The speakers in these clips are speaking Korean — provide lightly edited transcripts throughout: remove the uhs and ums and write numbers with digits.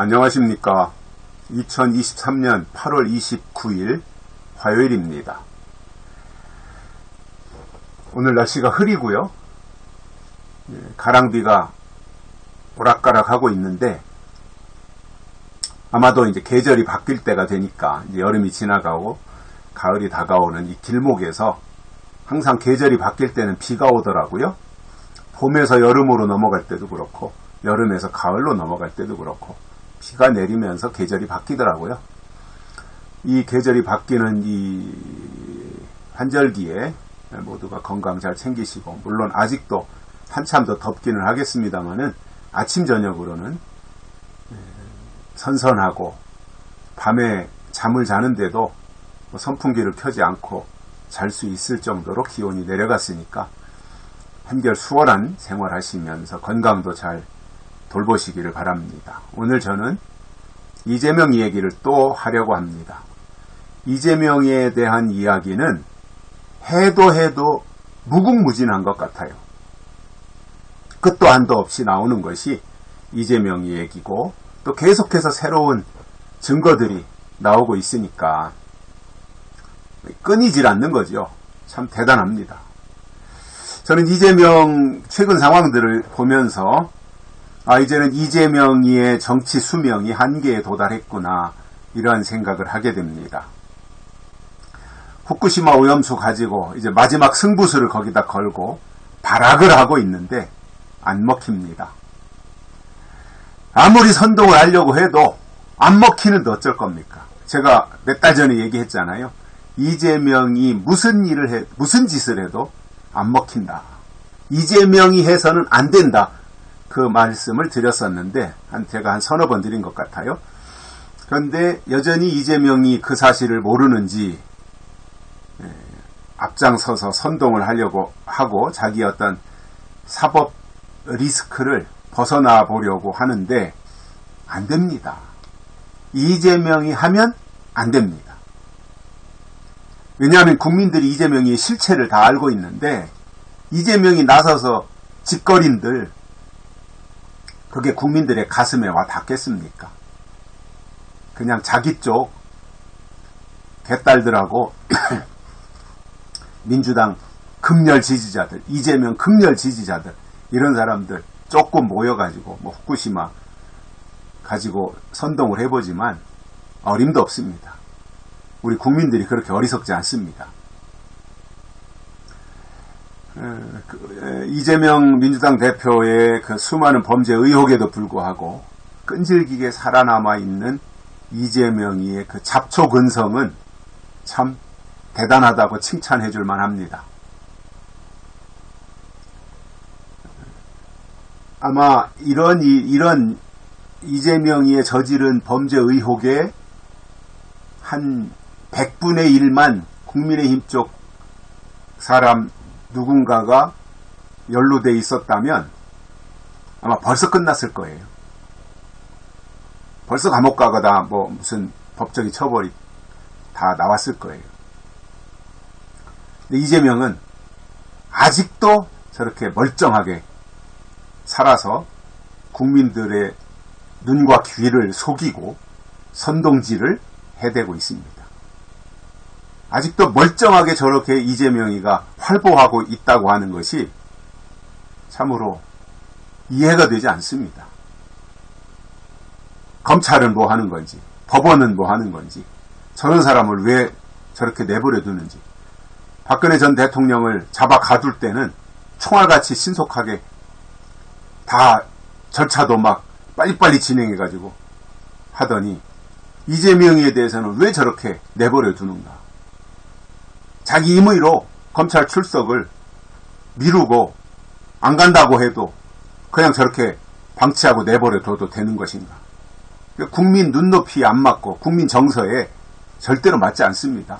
안녕하십니까. 2023년 8월 29일 화요일입니다. 오늘 날씨가 흐리고요. 가랑비가 오락가락 하고 있는데 아마도 이제 계절이 바뀔 때가 되니까 이제 여름이 지나가고 가을이 다가오는 이 길목에서 항상 계절이 바뀔 때는 비가 오더라고요. 봄에서 여름으로 넘어갈 때도 그렇고 여름에서 가을로 넘어갈 때도 그렇고 비가 내리면서 계절이 바뀌더라고요. 이 계절이 바뀌는 이 환절기에 모두가 건강 잘 챙기시고, 물론 아직도 한참 더 덥기는 하겠습니다만은 아침 저녁으로는 선선하고 밤에 잠을 자는데도 선풍기를 켜지 않고 잘 수 있을 정도로 기온이 내려갔으니까 한결 수월한 생활하시면서 건강도 잘 돌보시기를 바랍니다. 오늘 저는 이재명 얘기를 또 하려고 합니다. 이재명에 대한 이야기는 해도 무궁무진한 것 같아요. 끝도 한도 없이 나오는 것이 이재명 얘기고, 또 계속해서 새로운 증거들이 나오고 있으니까 끊이질 않는 거죠. 참 대단합니다. 저는 이재명 최근 상황들을 보면서 이제는 이재명의 정치 수명이 한계에 도달했구나, 이러한 생각을 하게 됩니다. 후쿠시마 오염수 가지고 이제 마지막 승부수를 거기다 걸고 발악을 하고 있는데 안 먹힙니다. 아무리 선동을 하려고 해도 안 먹히는데 어쩔 겁니까? 제가 몇 달 전에 얘기했잖아요. 이재명이 무슨 짓을 해도 안 먹힌다. 이재명이 해서는 안 된다. 그 말씀을 드렸었는데 제가 한 서너 번 드린 것 같아요. 그런데 여전히 이재명이 그 사실을 모르는지 앞장서서 선동을 하려고 하고 자기 어떤 사법 리스크를 벗어나 보려고 하는데 안 됩니다. 이재명이 하면 안 됩니다. 왜냐하면 국민들이 이재명의 실체를 다 알고 있는데 이재명이 나서서 짓거린들, 그게 국민들의 가슴에 와 닿겠습니까? 그냥 자기 쪽 개딸들하고 민주당 극렬 지지자들, 이재명 극렬 지지자들, 이런 사람들 조금 모여가지고 후쿠시마 가지고 선동을 해보지만 어림도 없습니다. 우리 국민들이 그렇게 어리석지 않습니다. 이재명 민주당 대표의 그 수많은 범죄 의혹에도 불구하고 끈질기게 살아남아 있는 이재명의 그 잡초 근성은 참 대단하다고 칭찬해 줄 만합니다. 아마 이런 이재명이 저지른 범죄 의혹의 한 100분의 1만 국민의힘 쪽 사람 누군가가 연루돼 있었다면 아마 벌써 끝났을 거예요. 벌써 감옥 가거나 무슨 법적인 처벌이 다 나왔을 거예요. 근데 이재명은 아직도 저렇게 멀쩡하게 살아서 국민들의 눈과 귀를 속이고 선동질을 해대고 있습니다. 아직도 멀쩡하게 저렇게 이재명이가 활보하고 있다고 하는 것이 참으로 이해가 되지 않습니다. 검찰은 뭐 하는 건지, 법원은 뭐 하는 건지, 저런 사람을 왜 저렇게 내버려 두는지, 박근혜 전 대통령을 잡아 가둘 때는 총알같이 신속하게 다 절차도 막 빨리빨리 진행해가지고 하더니 이재명에 대해서는 왜 저렇게 내버려 두는가? 자기 임의로 검찰 출석을 미루고 안 간다고 해도 그냥 저렇게 방치하고 내버려 둬도 되는 것인가? 국민 눈높이에 안 맞고 국민 정서에 절대로 맞지 않습니다.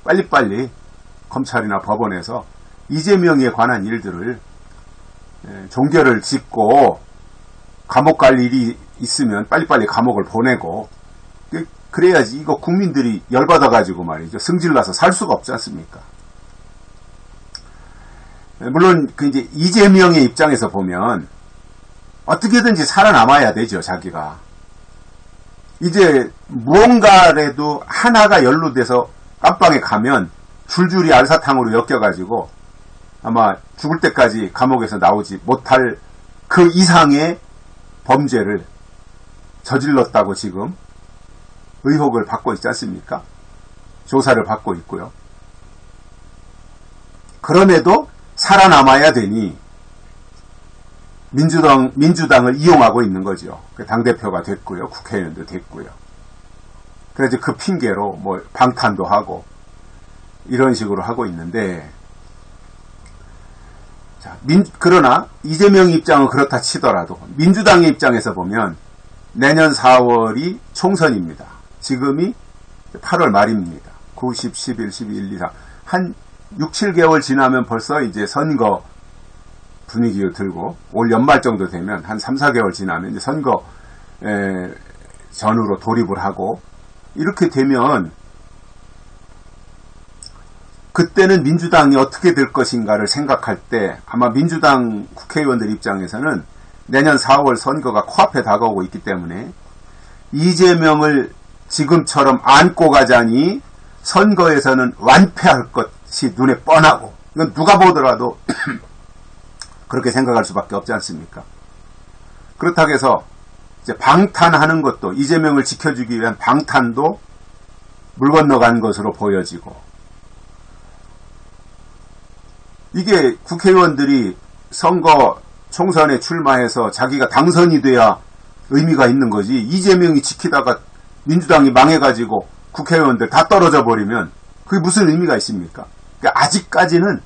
빨리빨리 검찰이나 법원에서 이재명에 관한 일들을 종결을 짓고 감옥 갈 일이 있으면 빨리빨리 감옥을 보내고, 그래야지 이거 국민들이 열받아가지고 말이죠. 승질나서 살 수가 없지 않습니까? 물론 이제 이재명의 입장에서 보면 어떻게든지 살아남아야 되죠, 자기가. 이제 무언가라도 하나가 연루돼서 깜빵에 가면 줄줄이 알사탕으로 엮여가지고 아마 죽을 때까지 감옥에서 나오지 못할 그 이상의 범죄를 저질렀다고 지금 의혹을 받고 있지 않습니까? 조사를 받고 있고요. 그럼에도 살아남아야 되니 민주당을 이용하고 있는 거죠. 당대표가 됐고요. 국회의원도 됐고요. 그래서 그 핑계로 뭐 방탄도 하고 이런 식으로 하고 있는데, 자, 그러나 이재명 입장은 그렇다 치더라도 민주당의 입장에서 보면 내년 4월이 총선입니다. 지금이 8월 말입니다. 9, 10, 11, 12, 1, 2, 3. 한 6, 7개월 지나면 벌써 이제 선거 분위기가 들고, 올 연말 정도 되면 한 3, 4개월 지나면 이제 선거 전으로 돌입을 하고, 이렇게 되면 그때는 민주당이 어떻게 될 것인가를 생각할 때 아마 민주당 국회의원들 입장에서는 내년 4월 선거가 코앞에 다가오고 있기 때문에 이재명을 지금처럼 안고 가자니 선거에서는 완패할 것이 눈에 뻔하고, 이건 누가 보더라도 그렇게 생각할 수밖에 없지 않습니까? 그렇다고 해서 이제 방탄하는 것도, 이재명을 지켜주기 위한 방탄도 물 건너간 것으로 보여지고, 이게 국회의원들이 선거 총선에 출마해서 자기가 당선이 돼야 의미가 있는 거지, 이재명이 지키다가 민주당이 망해가지고 국회의원들 다 떨어져 버리면 그게 무슨 의미가 있습니까? 그러니까 아직까지는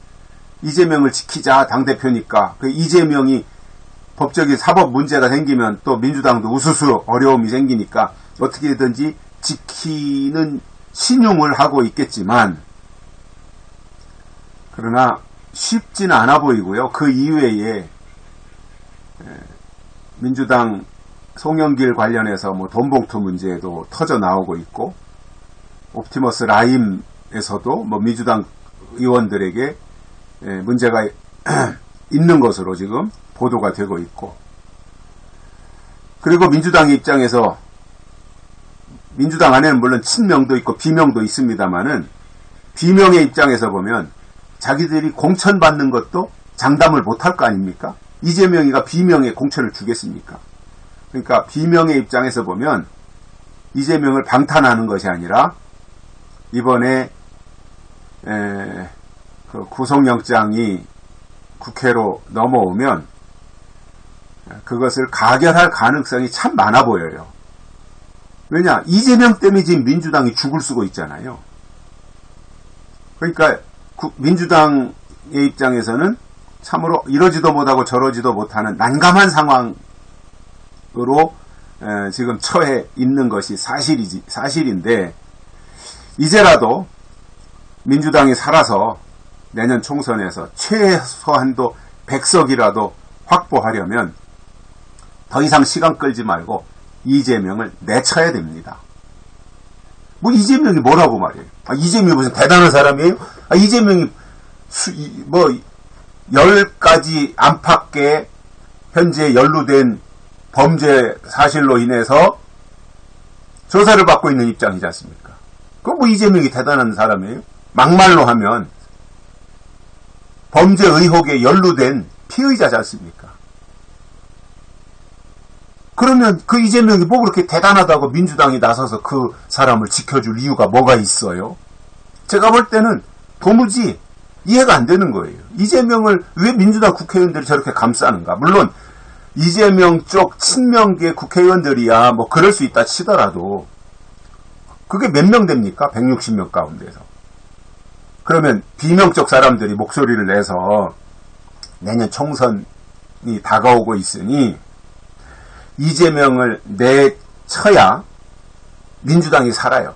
이재명을 지키자, 당대표니까. 그 이재명이 법적인 사법 문제가 생기면 또 민주당도 우수수 어려움이 생기니까 어떻게든지 지키는 신용을 하고 있겠지만, 그러나 쉽지는 않아 보이고요. 그 이외에 민주당 송영길 관련해서 뭐 돈봉투 문제도 터져 나오고 있고, 옵티머스 라임에서도 뭐 민주당 의원들에게 문제가 있는 것으로 지금 보도가 되고 있고, 그리고 민주당 입장에서, 민주당 안에는 물론 친명도 있고 비명도 있습니다만은, 비명의 입장에서 보면 자기들이 공천받는 것도 장담을 못할 거 아닙니까? 이재명이가 비명에 공천을 주겠습니까? 그러니까 비명의 입장에서 보면 이재명을 방탄하는 것이 아니라 이번에 그 구속영장이 국회로 넘어오면 그것을 가결할 가능성이 참 많아 보여요. 왜냐? 이재명 때문에 지금 민주당이 죽을 쓰고 있잖아요. 그러니까 민주당의 입장에서는 참으로 이러지도 못하고 저러지도 못하는 난감한 상황으로 지금 처해 있는 것이 사실인데, 이제라도 민주당이 살아서 내년 총선에서 최소한도 100석이라도 확보하려면 더 이상 시간 끌지 말고 이재명을 내쳐야 됩니다. 뭐 이재명이 뭐라고 말이에요? 이재명이 무슨 대단한 사람이에요? 이재명이 뭐 10가지 안팎의 현재 연루된 범죄 사실로 인해서 조사를 받고 있는 입장이지 않습니까? 그럼 뭐 이재명이 대단한 사람이에요? 막말로 하면 범죄 의혹에 연루된 피의자지 않습니까? 그러면 그 이재명이 뭐 그렇게 대단하다고 민주당이 나서서 그 사람을 지켜줄 이유가 뭐가 있어요? 제가 볼 때는 도무지 이해가 안 되는 거예요. 이재명을 왜 민주당 국회의원들이 저렇게 감싸는가? 물론 이재명 쪽 친명계 국회의원들이야 뭐 그럴 수 있다 치더라도 그게 몇 명 됩니까? 160명 가운데서. 그러면 비명 쪽 사람들이 목소리를 내서 내년 총선이 다가오고 있으니 이재명을 내쳐야 민주당이 살아요.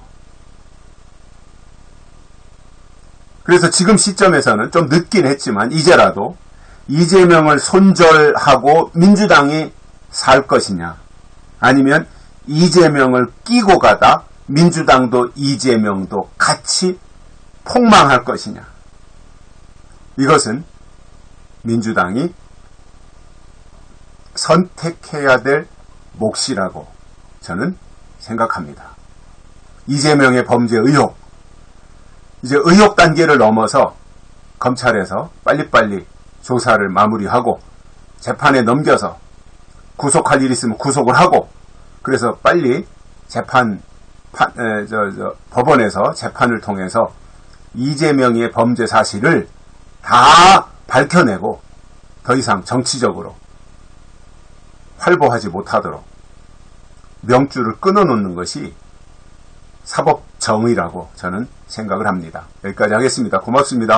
그래서 지금 시점에서는 좀 늦긴 했지만 이제라도 이재명을 손절하고 민주당이 살 것이냐, 아니면 이재명을 끼고 가다 민주당도 이재명도 같이 폭망할 것이냐, 이것은 민주당이 선택해야 될 몫이라고 저는 생각합니다. 이재명의 범죄 의혹, 이제 의혹 단계를 넘어서 검찰에서 빨리빨리 조사를 마무리하고 재판에 넘겨서 구속할 일 있으면 구속을 하고, 그래서 빨리 법원에서 재판을 통해서 이재명의 범죄 사실을 다 밝혀내고 더 이상 정치적으로 활보하지 못하도록 명줄을 끊어놓는 것이 사법 정의라고 저는 생각을 합니다. 여기까지 하겠습니다. 고맙습니다.